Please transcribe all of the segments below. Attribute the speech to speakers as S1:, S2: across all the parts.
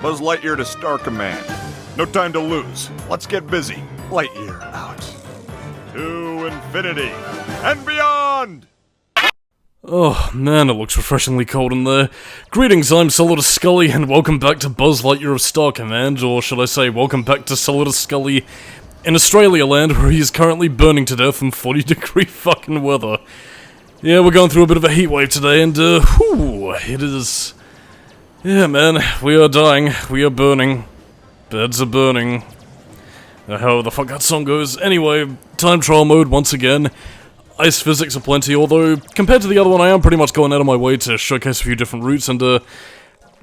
S1: Buzz Lightyear to Star Command. No time to lose. Let's get busy. Lightyear out. To infinity and beyond!
S2: Oh man, it looks refreshingly cold in there. Greetings, I'm Solidus-Skully, and welcome back to Buzz Lightyear of Star Command, or should I say, welcome back to Solidus-Skully in Australia land, where he is currently burning to death in 40-degree fucking weather. Yeah, we're going through a bit of a heatwave today, and whew, it is... Yeah man, we are dying, we are burning. Beds are burning. However the fuck that song goes. Anyway, time trial mode once again. Ice physics aplenty, although, compared to the other one, I am pretty much going out of my way to showcase a few different routes, and,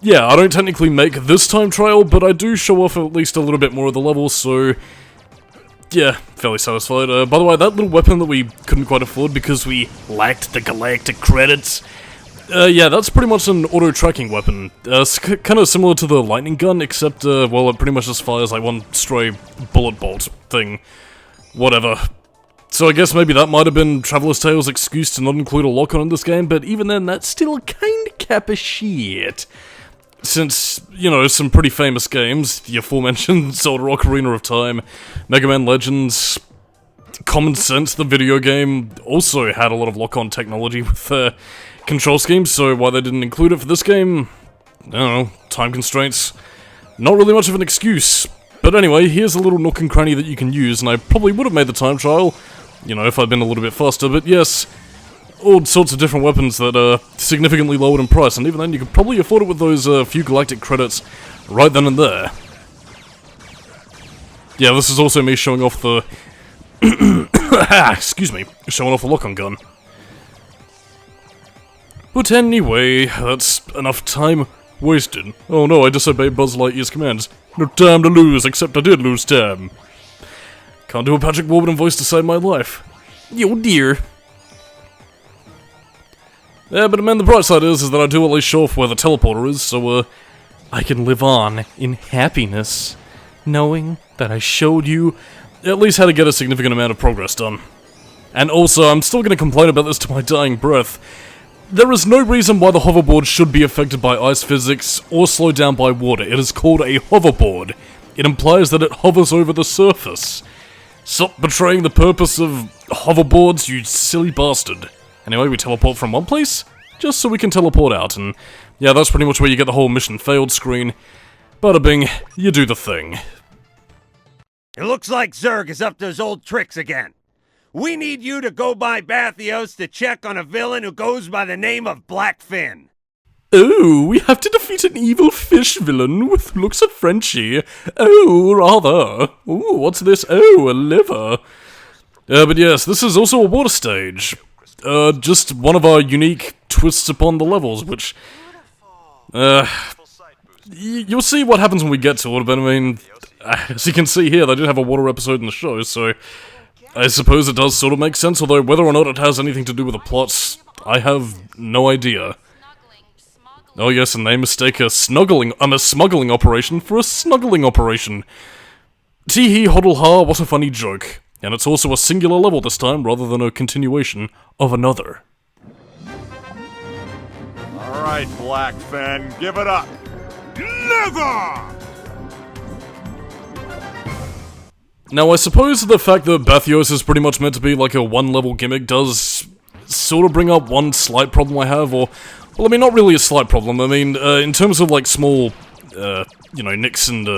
S2: yeah, I don't technically make this time trial, but I do show off at least a little bit more of the levels, so... Yeah, fairly satisfied. By the way, that little weapon that we couldn't quite afford because we lacked the galactic credits... yeah, that's pretty much an auto-tracking weapon. It's kind of similar to the lightning gun, except, well, it pretty much just fires like one stray bullet bolt thing. Whatever. So I guess maybe that might have been Traveler's Tale's excuse to not include a lock-on in this game, but even then, that's still kinda cap of shit. Since, you know, some pretty famous games, the aforementioned Zelda Ocarina of Time, Mega Man Legends, Common Sense, the video game, also had a lot of lock-on technology with their control schemes, so why they didn't include it for this game, I don't know, time constraints. Not really much of an excuse. But anyway, here's a little nook and cranny that you can use, and I probably would have made the time trial, you know, if I'd been a little bit faster, but yes, all sorts of different weapons that are significantly lowered in price, and even then you could probably afford it with those few galactic credits right then and there. Yeah, this is also me showing off the... excuse me, showing off the lock-on gun. But anyway, that's enough time wasted. Oh no, I disobeyed Buzz Lightyear's commands. No time to lose, except I did lose time. Can't do a Patrick Warburton voice to save my life. Yo dear. Yeah, but man, the bright side is that I do at least show off where the teleporter is, so, I can live on in happiness, knowing that I showed you at least how to get a significant amount of progress done. And also, I'm still gonna complain about this to my dying breath. There is no reason why the hoverboard should be affected by ice physics or slowed down by water. It is called a hoverboard. It implies that it hovers over the surface. Stop betraying the purpose of hoverboards, you silly bastard. Anyway, we teleport from one place, just so we can teleport out, and yeah, that's pretty much where you get the whole mission failed screen. Bada bing, you do the thing.
S3: It looks like Zurg is up to his old tricks again. We need you to go by Bathios to check on a villain who goes by the name of Blackfin.
S2: Oh, we have to defeat an evil fish villain with looks of Frenchie. Oh, rather. Ooh, what's this? Oh, a liver. But yes, this is also a water stage. Just one of our unique twists upon the levels, which... you'll see what happens when we get to it, but I mean... as you can see here, they did have a water episode in the show, so... I suppose it does sort of make sense, although whether or not it has anything to do with the plots, I have no idea. Oh yes, and they mistake a smuggling operation for a snuggling operation. Tee-hee hoddle ha, what a funny joke. And it's also a singular level this time, rather than a continuation of another.
S1: Alright, Blackfin, give it up. Never!
S2: Now, I suppose the fact that Bathios is pretty much meant to be like a one-level gimmick does sort of bring up one slight problem I have, or... well, I mean, not really a slight problem. I mean, in terms of, like, small, you know, nicks and,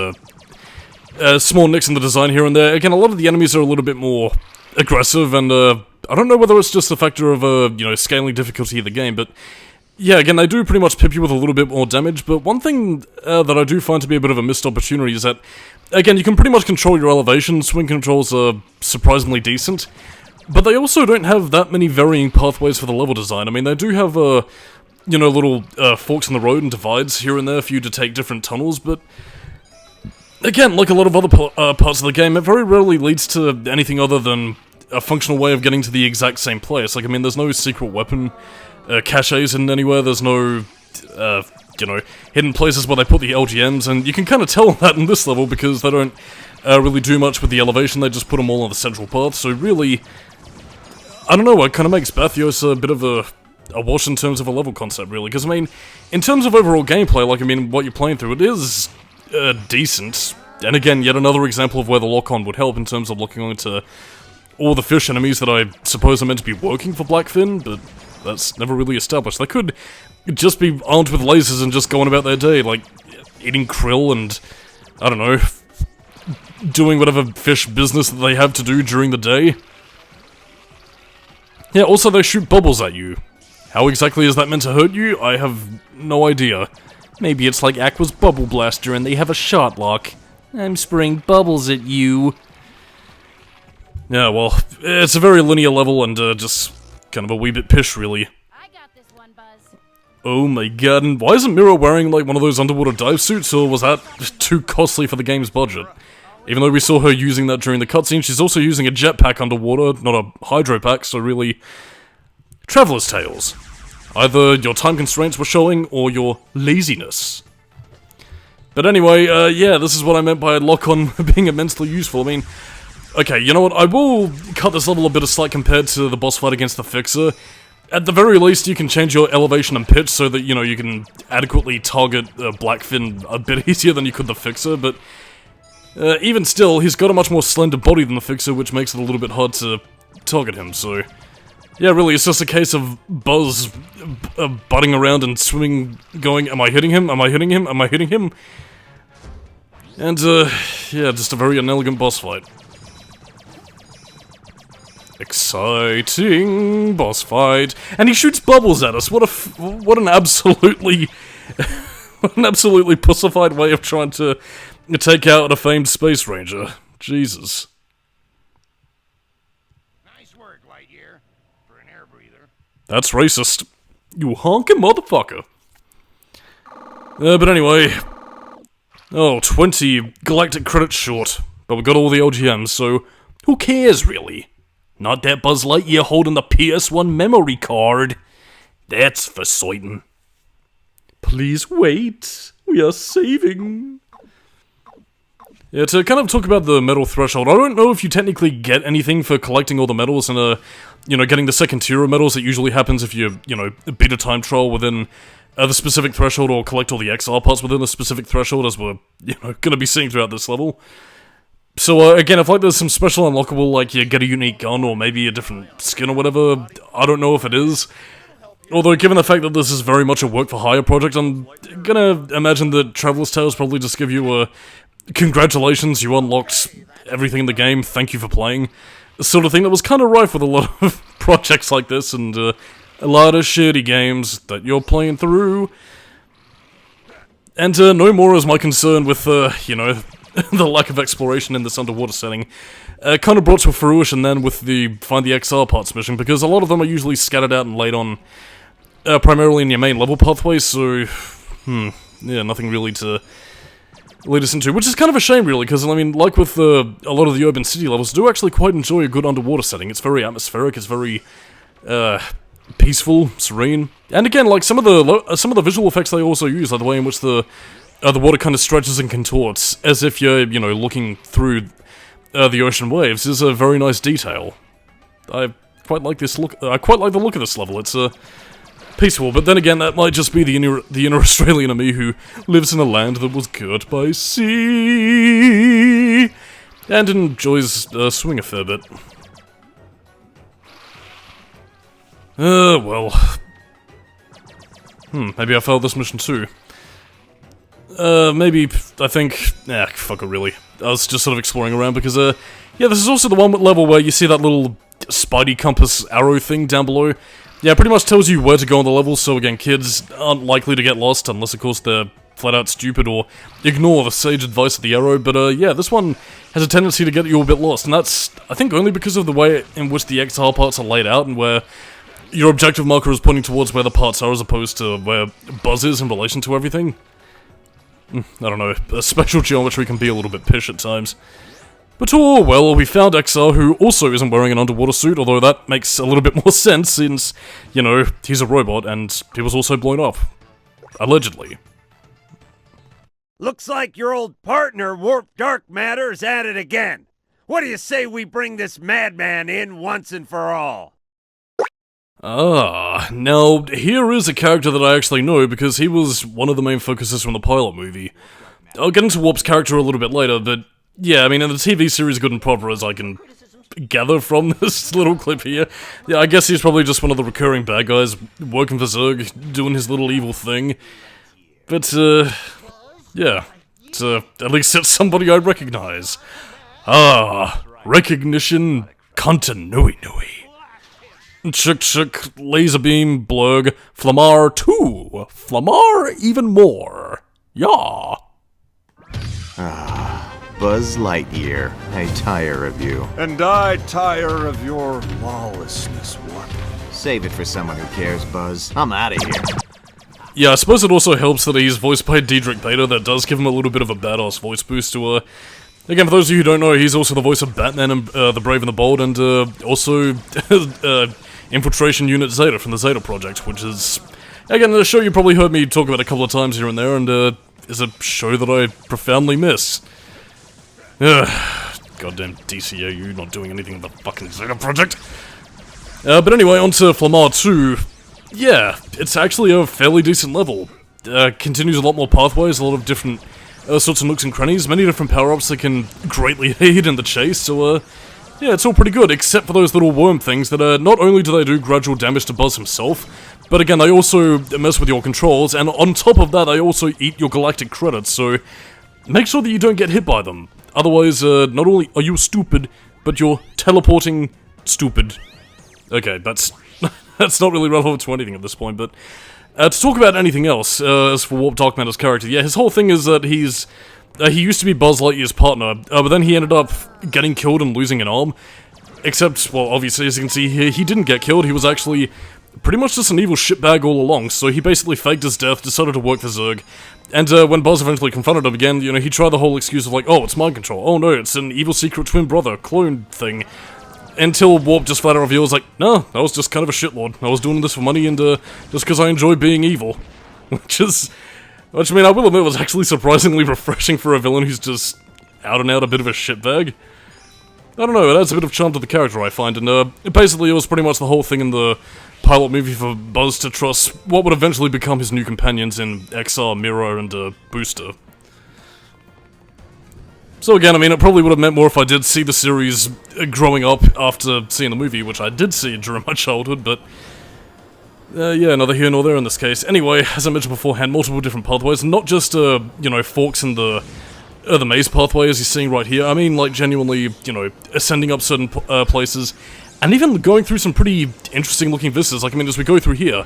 S2: small nicks in the design here and there, again, a lot of the enemies are a little bit more aggressive, and, I don't know whether it's just a factor of, you know, scaling difficulty of the game, but... yeah, again, they do pretty much pip you with a little bit more damage, but one thing that I do find to be a bit of a missed opportunity is that, again, you can pretty much control your elevation, swing controls are surprisingly decent, but they also don't have that many varying pathways for the level design. I mean, they do have, you know, little forks in the road and divides here and there for you to take different tunnels, but again, like a lot of other parts of the game, it very rarely leads to anything other than a functional way of getting to the exact same place. Like, I mean, there's no secret weapon caches in anywhere, there's no, you know, hidden places where they put the LGMs, and you can kind of tell that in this level because they don't really do much with the elevation, they just put them all on the central path, so really, I don't know, it kind of makes Bathios a bit of a wash in terms of a level concept, really, because, I mean, in terms of overall gameplay, like, I mean, what you're playing through, it is decent. And again, yet another example of where the lock-on would help in terms of locking on to all the fish enemies that I suppose are meant to be working for Blackfin, but that's never really established. They could just be armed with lasers and just going about their day, like eating krill and, I don't know, doing whatever fish business that they have to do during the day. Yeah, also they shoot bubbles at you. How exactly is that meant to hurt you? I have no idea. Maybe it's like Aqua's Bubble Blaster and they have a shot lock. I'm spraying bubbles at you. Yeah, well, it's a very linear level and just kind of a wee bit pish, really.
S4: I got this one, Buzz.
S2: Oh my god, and why isn't Mira wearing like one of those underwater dive suits, or was that too costly for the game's budget? Even though we saw her using that during the cutscene, she's also using a jetpack underwater, not a hydro pack, so really... Traveler's Tales. Either your time constraints were showing, or your laziness. But anyway, yeah, this is what I meant by lock-on being immensely useful. I mean, okay, you know what, I will cut this level a bit of slack compared to the boss fight against the Fixer. At the very least, you can change your elevation and pitch so that, you know, you can adequately target Blackfin a bit easier than you could the Fixer, but... even still, he's got a much more slender body than the Fixer, which makes it a little bit hard to target him, so... Yeah, really, it's just a case of Buzz butting around and swimming, going, am I hitting him? Am I hitting him? Am I hitting him? And, yeah, just a very inelegant boss fight. Exciting boss fight. And he shoots bubbles at us. What an absolutely... what an absolutely pussified way of trying to take out a famed space ranger. Jesus.
S3: Nice work, Lightyear, for an air breather.
S2: That's racist. You honkin' motherfucker. But anyway... Oh, 20 galactic credits short. But we got all the LGMs, so who cares, really? Not that Buzz Lightyear holding the PS1 memory card. That's for certain. Please wait. We are saving. Yeah, to kind of talk about the medal threshold, I don't know if you technically get anything for collecting all the medals and, you know, getting the second tier of medals. It usually happens if you know, beat a time trial within the specific threshold or collect all the XR parts within the specific threshold, as we're, you know, gonna be seeing throughout this level. So, again, if, like, there's some special unlockable, like, you get a unique gun or maybe a different skin or whatever, I don't know if it is. Although, given the fact that this is very much a work-for-hire project, I'm gonna imagine that Traveler's Tales probably just give you a congratulations, you unlocked everything in the game, thank you for playing, sort of thing that was kind of rife with a lot of projects like this, and a lot of shitty games that you're playing through. And no more is my concern with, you know, the lack of exploration in this underwater setting. Kind of brought to fruition then with the Find the XR parts mission, because a lot of them are usually scattered out and laid on primarily in your main level pathway, so, yeah, nothing really to lead us into, which is kind of a shame, really, because, I mean, like with a lot of the urban city levels, I do actually quite enjoy a good underwater setting. It's very atmospheric, it's very, peaceful, serene, and again, like, some of the visual effects they also use, like the way in which the water kind of stretches and contorts, as if you're, you know, looking through the ocean waves, is a very nice detail. I quite like this look. I quite like the look of this level. It's peaceful, but then again, that might just be the inner Australian in me who lives in a land that was girt by sea and enjoys swimming a fair bit. Well, maybe I failed this mission too. Maybe, I think, fuck it, really. I was just sort of exploring around because, yeah, this is also the one level where you see that little Spidey compass arrow thing down below. Yeah, it pretty much tells you where to go on the level, so again, kids aren't likely to get lost, unless, of course, they're flat out stupid or ignore the sage advice of the arrow, but, yeah, this one has a tendency to get you a bit lost, and that's, I think, only because of the way in which the XR parts are laid out, and where your objective marker is pointing towards where the parts are, as opposed to where Buzz is in relation to everything. I don't know, spatial geometry can be a little bit pish at times. But oh well, we found XR, who also isn't wearing an underwater suit, although that makes a little bit more sense since, you know, he's a robot and he was also blown up. Allegedly.
S3: Looks like your old partner, Warp Darkmatter, is at it again. What do you say we bring this madman in once and for all?
S2: Ah, now, here is a character that I actually know because he was one of the main focuses from the pilot movie. I'll get into Warp's character a little bit later, but yeah, I mean, in the TV series good and proper as I can gather from this little clip here, yeah, I guess he's probably just one of the recurring bad guys working for Zurg, doing his little evil thing. But, yeah, at least it's somebody I recognize. Ah, recognition continuity. Chuk, laser beam, blurg, Flamar 2, Flamar even more. Yeah.
S5: Buzz Lightyear, I tire of you.
S1: And I tire of your lawlessness, Warp.
S5: Save it for someone who cares, Buzz. I'm out of here.
S2: Yeah, I suppose it also helps that he's voiced by Diedrich Bader. That does give him a little bit of a badass voice boost to, again, for those of you who don't know, he's also the voice of Batman and The Brave and the Bold, and also Infiltration Unit Zeta from the Zeta Project, which is, again, a show you probably heard me talk about a couple of times here and there, and is a show that I profoundly miss. Goddamn DCAU not doing anything with the fucking Zeta Project. But anyway, on to Flamar 2. Yeah, it's actually a fairly decent level. Continues a lot more pathways, a lot of different sorts of nooks and crannies, many different power-ups that can greatly aid in the chase, so yeah, it's all pretty good, except for those little worm things that not only do they do gradual damage to Buzz himself, but again, they also mess with your controls, and on top of that, they also eat your galactic credits, so make sure that you don't get hit by them. Otherwise, not only are you stupid, but you're teleporting stupid. Okay, that's not really relevant to anything at this point, but to talk about anything else, as for Warp Darkmatter's character, yeah, his whole thing is that he used to be Buzz Lightyear's partner, but then he ended up getting killed and losing an arm. Except, well, obviously, as you can see here, he didn't get killed, he was actually pretty much just an evil shitbag all along, so he basically faked his death, decided to work for Zurg, and when Buzz eventually confronted him again, you know, he tried the whole excuse of like, oh, it's mind control, oh no, it's an evil secret twin brother, clone thing, until Warp just flat out reveals like, no, I was just kind of a shitlord, I was doing this for money and just because I enjoy being evil, which I mean, I will admit was actually surprisingly refreshing for a villain who's just out and out a bit of a shitbag. I don't know, it adds a bit of charm to the character, I find, and basically it was pretty much the whole thing in the pilot movie for Buzz to trust what would eventually become his new companions in XR, Miro, and Booster. So again, I mean, it probably would have meant more if I did see the series growing up after seeing the movie, which I did see during my childhood, but yeah, neither here nor there in this case. Anyway, as I mentioned beforehand, multiple different pathways, not just, you know, forks in the maze pathway as you're seeing right here. I mean, like, genuinely, you know, ascending up certain places, and even going through some pretty interesting looking vistas. Like, I mean, as we go through here,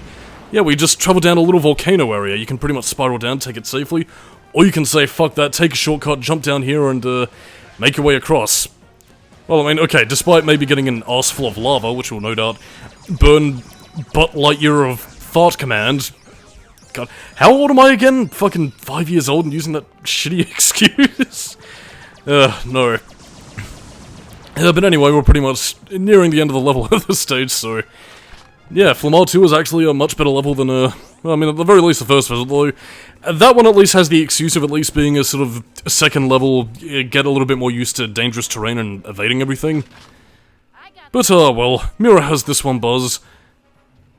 S2: yeah, we just travel down a little volcano area. You can pretty much spiral down, take it safely, or you can say, fuck that, take a shortcut, jump down here, and make your way across. Well, I mean, okay, despite maybe getting an arse full of lava, which will no doubt burn butt Lightyear of Fart Command. God, how old am I again? Fucking 5 years old and using that shitty excuse? No. But anyway, we're pretty much nearing the end of the level at this stage, so... Yeah, Flamar 2 is actually a much better level than, well, I mean, at the very least the first visit, though. That one at least has the excuse of at least being a sort of second level, get a little bit more used to dangerous terrain and evading everything. But, well, Mira has this one, Buzz.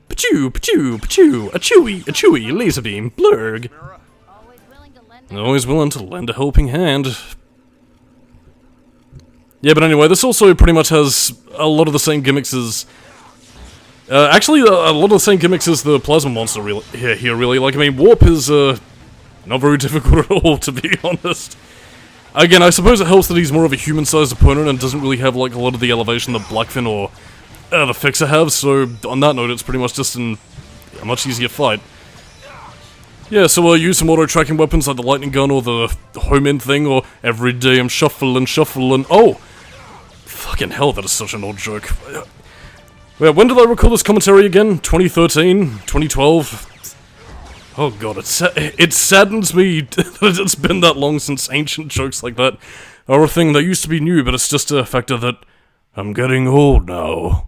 S2: Pachoo, pachoo, pachoo, a chewy, laser beam, blurg. Always willing to lend a helping hand. Yeah, but anyway, this also pretty much has a lot of the same gimmicks as... actually, a lot of the same gimmicks as the Plasma Monster here, really. Like, I mean, Warp is, not very difficult at all, to be honest. Again, I suppose it helps that he's more of a human-sized opponent and doesn't really have, like, a lot of the elevation that Blackfin or the Fixer have, so on that note, it's pretty much just a much easier fight. Yeah, so use some auto-tracking weapons like the lightning gun or the home-in thing, or every day I'm shuffling. Oh! Fucking hell, that is such an old joke. Wait, when did I record this commentary again? 2013? 2012? Oh god, it saddens me that it's been that long since ancient jokes like that are a thing that used to be new, but it's just a factor that I'm getting old now.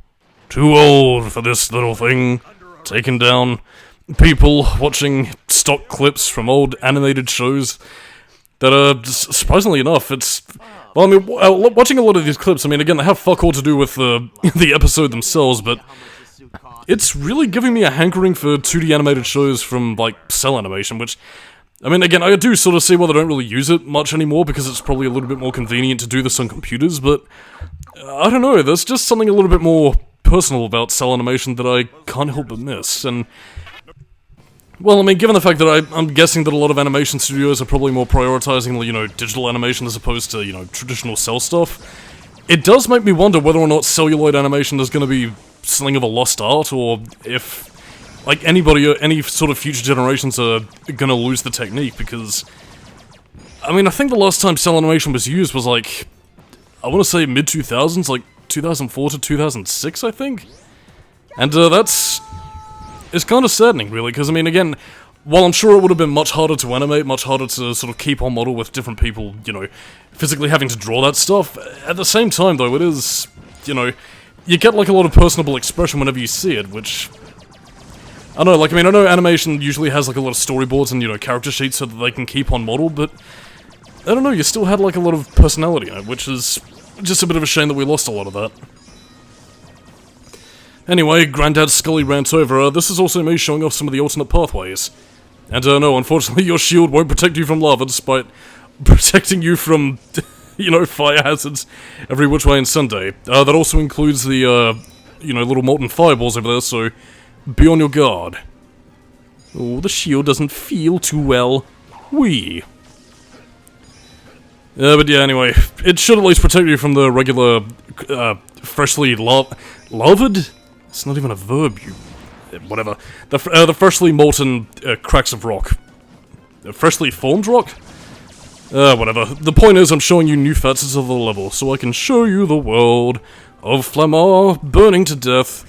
S2: Too old for this little thing. Taking down people watching stock clips from old animated shows that are, surprisingly enough, it's... Well, I mean, watching a lot of these clips, I mean, again, they have fuck all to do with the episode themselves, but it's really giving me a hankering for 2D animated shows from, like, Cell Animation, which, I mean, again, I do sort of see why they don't really use it much anymore, because it's probably a little bit more convenient to do this on computers, but I don't know, there's just something a little bit more personal about cell animation that I can't help but miss, and well, I mean, given the fact that I'm guessing that a lot of animation studios are probably more prioritizing, you know, digital animation as opposed to, you know, traditional cell stuff, it does make me wonder whether or not celluloid animation is going to be something of a lost art, or if, like, anybody or any sort of future generations are going to lose the technique, because, I mean, I think the last time cell animation was used was, like, I want to say mid-2000s, like 2004 to 2006, I think? And, it's kind of saddening, really, because, I mean, again, while I'm sure it would have been much harder to animate, much harder to sort of keep on model with different people, you know, physically having to draw that stuff, at the same time, though, it is, you know, you get, like, a lot of personable expression whenever you see it, which, I don't know, like, I mean, I know animation usually has, like, a lot of storyboards and, you know, character sheets so that they can keep on model, but, I don't know, you still had, like, a lot of personality in it, which is just a bit of a shame that we lost a lot of that. Anyway, Granddad Skully rant over, this is also me showing off some of the alternate pathways. And, no, unfortunately your shield won't protect you from lava, despite protecting you from, you know, fire hazards every which way in Sunday. That also includes the, you know, little molten fireballs over there, so be on your guard. Oh, the shield doesn't feel too well. Whee! But yeah, anyway, it should at least protect you from the regular, freshly lavaed? It's not even a verb, you... whatever. The freshly molten cracks of rock. Freshly formed rock? Whatever. The point is, I'm showing you new facets of the level, so I can show you the world of Flamar burning to death.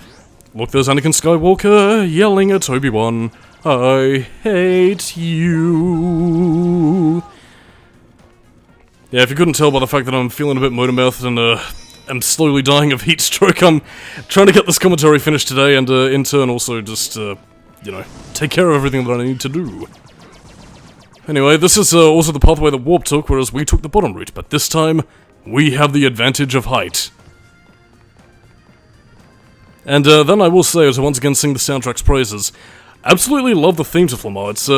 S2: Look, there's Anakin Skywalker yelling at Obi-Wan, I hate you. Yeah, if you couldn't tell by the fact that I'm feeling a bit motor-mouthed and, I'm slowly dying of heat stroke, I'm trying to get this commentary finished today, and, in turn also just, you know, take care of everything that I need to do. Anyway, this is, also the pathway that Warp took, whereas we took the bottom route, but this time, we have the advantage of height. And, then I will say, as I once again sing the soundtrack's praises, absolutely love the themes of Flamar. It's,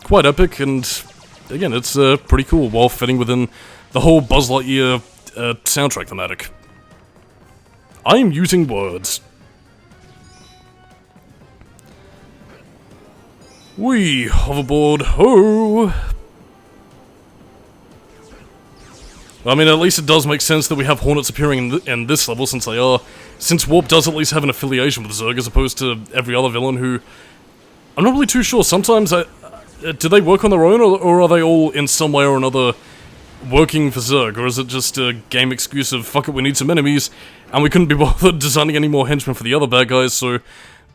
S2: quite epic, and, again, it's, pretty cool, while fitting within the whole Buzz Lightyear, soundtrack thematic. I am using words. Wee, hoverboard, ho! I mean, at least it does make sense that we have Hornets appearing in this level, since Warp does at least have an affiliation with Zurg, as opposed to every other villain who... I'm not really too sure, sometimes do they work on their own, or are they all in some way or another working for Zurg, or is it just a game excuse of, fuck it, we need some enemies, and we couldn't be bothered designing any more henchmen for the other bad guys, so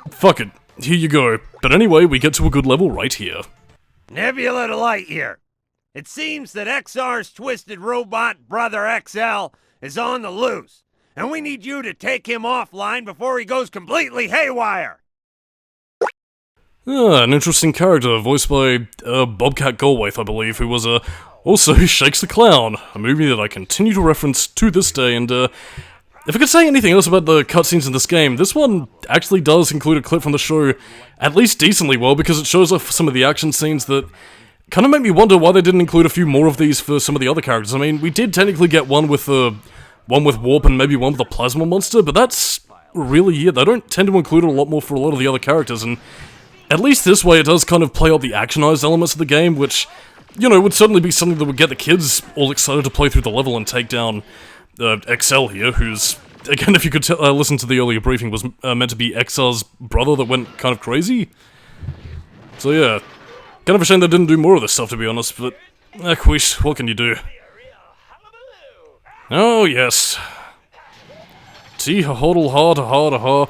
S2: fuck it, here you go. But anyway, we get to a good level right here.
S3: Nebula to Lightyear. It seems that XR's twisted robot brother XL is on the loose, and we need you to take him offline before he goes completely haywire.
S2: An interesting character, voiced by Bobcat Goldthwait, I believe, who was also Shakes the Clown, a movie that I continue to reference to this day, and if I could say anything else about the cutscenes in this game, this one actually does include a clip from the show at least decently well, because it shows off some of the action scenes that kind of make me wonder why they didn't include a few more of these for some of the other characters. I mean, we did technically get one with Warp and maybe one with the Plasma Monster, but that's really it. They don't tend to include a lot more for a lot of the other characters, and at least this way it does kind of play out the actionized elements of the game, which, you know, would certainly be something that would get the kids all excited to play through the level and take down XL here, who's, again, if you could listen to the earlier briefing, was meant to be XR's brother that went kind of crazy. So yeah, kind of a shame they didn't do more of this stuff, to be honest, but, quish, what can you do? Oh yes. Tee-ha-hodl-ha-da-ha-da-ha.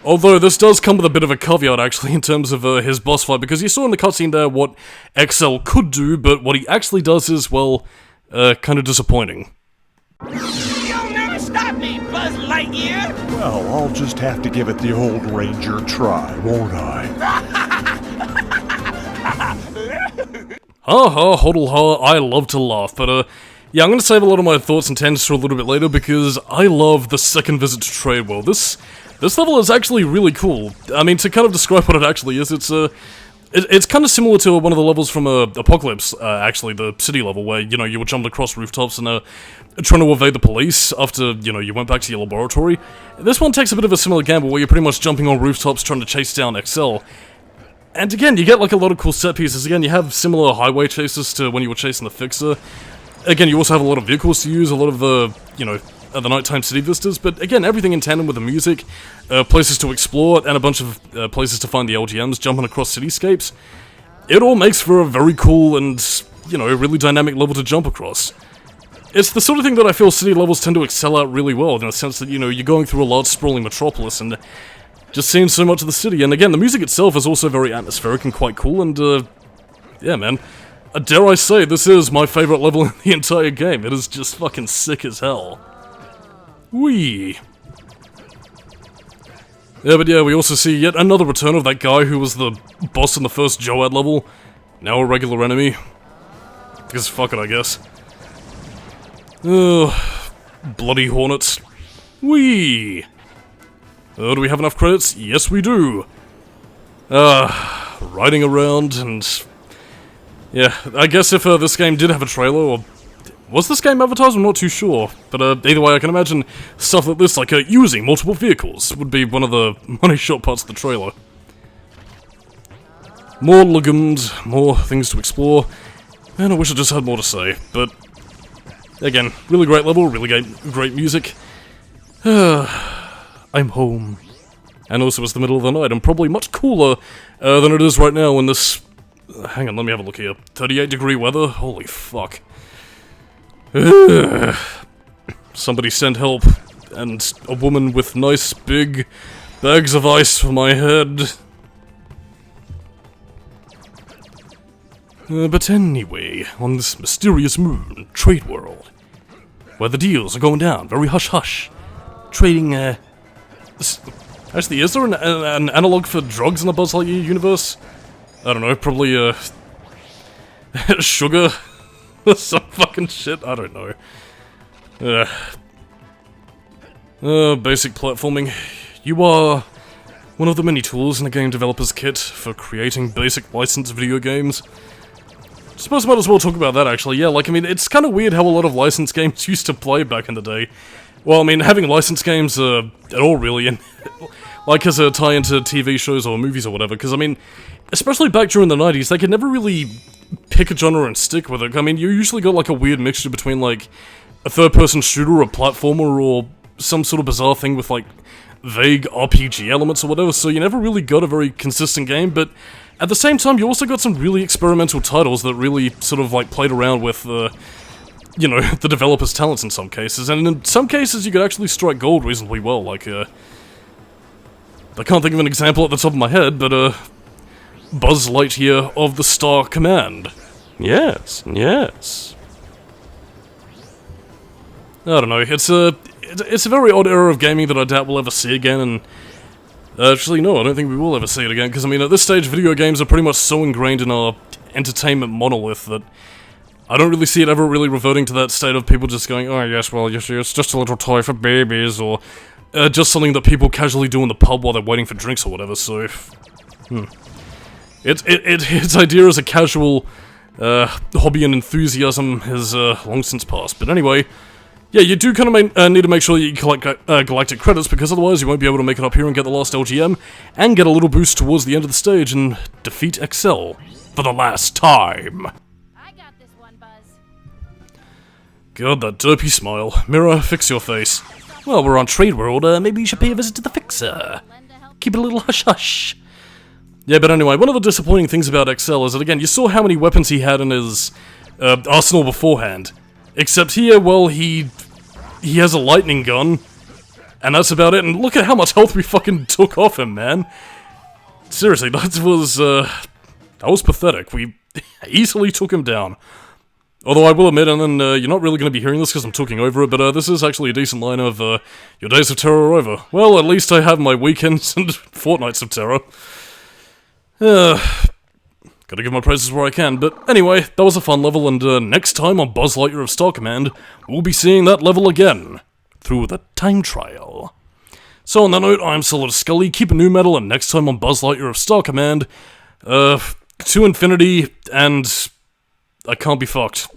S2: Although, this does come with a bit of a caveat, actually, in terms of his boss fight, because you saw in the cutscene there what XL could do, but what he actually does is, well, kind of disappointing.
S6: You'll never stop me, Buzz Lightyear!
S1: Well, I'll just have to give it the old Ranger try, won't I?
S2: Ha-ha, hodl-ha, I love to laugh, but, yeah, I'm gonna save a lot of my thoughts and tangents for a little bit later, because I love the second visit to Trade World. This level is actually really cool. I mean, to kind of describe what it actually is, it's It's kind of similar to one of the levels from Apocalypse, actually, the city level, where, you know, you were jumping across rooftops and trying to evade the police after, you know, you went back to your laboratory. This one takes a bit of a similar gamble, where you're pretty much jumping on rooftops trying to chase down XL. And again, you get, like, a lot of cool set pieces. Again, you have similar highway chases to when you were chasing the Fixer. Again, you also have a lot of vehicles to use, a lot of the, you know, the nighttime city vistas, but again, everything in tandem with the music, places to explore, and a bunch of places to find the LGMs, jumping across cityscapes. It all makes for a very cool and, you know, really dynamic level to jump across. It's the sort of thing that I feel city levels tend to excel at really well, in the sense that, you know, you're going through a large sprawling metropolis and just seeing so much of the city, and again, the music itself is also very atmospheric and quite cool, and, yeah, man. Dare I say, this is my favourite level in the entire game. It is just fucking sick as hell. Whee! Yeah, but yeah, we also see yet another return of that guy who was the boss in the first Joad level. Now a regular enemy. Because fuck it, I guess. Ugh. Bloody hornets. Whee! Do we have enough credits? Yes, we do. Riding around and... yeah, I guess if this game did have a trailer, or... was this game advertised? I'm not too sure. But either way, I can imagine stuff like this, like using multiple vehicles, would be one of the money shot parts of the trailer. More legumes, more things to explore, and I wish I just had more to say, but... again, really great level, really great music. I'm home. And also it's the middle of the night, and probably much cooler than it is right now in this... hang on, let me have a look here. 38-degree weather? Holy fuck. Somebody send help, and a woman with nice big bags of ice for my head. But anyway, on this mysterious moon, Trade World, where the deals are going down, very hush-hush. Trading, actually, is there an analog for drugs in the Buzz Lightyear universe? I don't know, probably, sugar? Some fucking shit, I don't know. Basic platforming. You are one of the many tools in a game developer's kit for creating basic licensed video games. Suppose I might as well talk about that, actually. Yeah, like, I mean, it's kind of weird how a lot of licensed games used to play back in the day. Well, I mean, having licensed games, at all, really, and like as a tie into TV shows or movies or whatever, because, I mean, especially back during the 90s, they could never really pick a genre and stick with it. I mean, you usually got, like, a weird mixture between, like, a third-person shooter, a platformer, or some sort of bizarre thing with, like, vague RPG elements or whatever, so you never really got a very consistent game, but at the same time, you also got some really experimental titles that really sort of, like, played around with, you know, the developer's talents in some cases, and in some cases you could actually strike gold reasonably well, like, I can't think of an example at the top of my head, but, Buzz Lightyear of the Star Command. Yes, yes. I don't know, it's a very odd era of gaming that I doubt we'll ever see again, and actually, no, I don't think we will ever see it again, because, I mean, at this stage, video games are pretty much so ingrained in our entertainment monolith that I don't really see it ever really reverting to that state of people just going, oh, yes, well, you see, it's just a little toy for babies, or just something that people casually do in the pub while they're waiting for drinks or whatever, so... Its idea as a casual hobby and enthusiasm has long since passed, but anyway... yeah, you do kind of need to make sure that you collect galactic credits, because otherwise you won't be able to make it up here and get the last LGM, and get a little boost towards the end of the stage and defeat XL for the last time.
S4: I got this one, Buzz.
S2: God, that derpy smile. Mirror, fix your face. Well, we're on Trade World, maybe you should pay a visit to the Fixer. Keep it a little hush-hush. Yeah, but anyway, one of the disappointing things about XL is that, again, you saw how many weapons he had in his arsenal beforehand. Except here, well, he has a lightning gun, and that's about it, and look at how much health we fucking took off him, man. Seriously, that was pathetic. We easily took him down. Although I will admit, and then you're not really going to be hearing this because I'm talking over it, but this is actually a decent line of, your days of terror are over. Well, at least I have my weekends and fortnights of terror. Gotta give my praises where I can, but anyway, that was a fun level, and next time on Buzz Lightyear of Star Command, we'll be seeing that level again, through the time trial. So on that note, I'm Solidus-Skully, keep a new metal, and next time on Buzz Lightyear of Star Command, to infinity, and I can't be fucked.